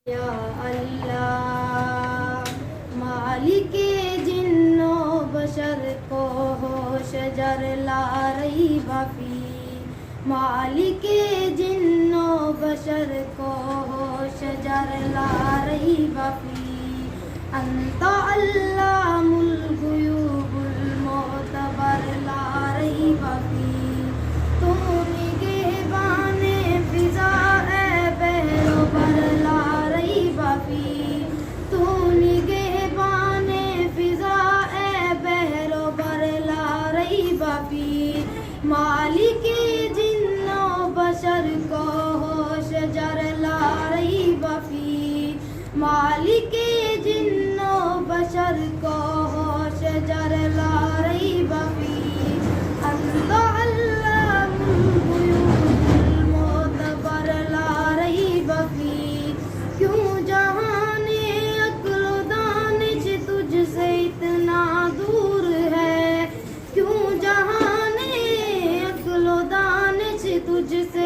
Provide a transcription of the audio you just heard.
या अल्लाह मालिके जिन्नो बशर को होश जर ला रही बाफी, मालिके जिन्नो बशर को होश जर ला रही बाफी, अंता अल्लामुल गुयूबुल मोतबर ला रही बाफी, तुम निगहबाने फिजा ए बहरो बर ला रही बाफी, तू निगहबाने फिजा ए बहरो बर ला रही बाफी, मालिके जिन्नो बशर को होश जर ला रही बाफी, मालिके जिन्नो बशर को होश जर ला रही बाफी, अंता अल्लाहुल गुयूबुल मोतबर ला रही बाफी, क्यों जहाने अक्लो दानिश तुझसे इतना दूर है, क्यों जहाने अक्लो दानिश तुझसे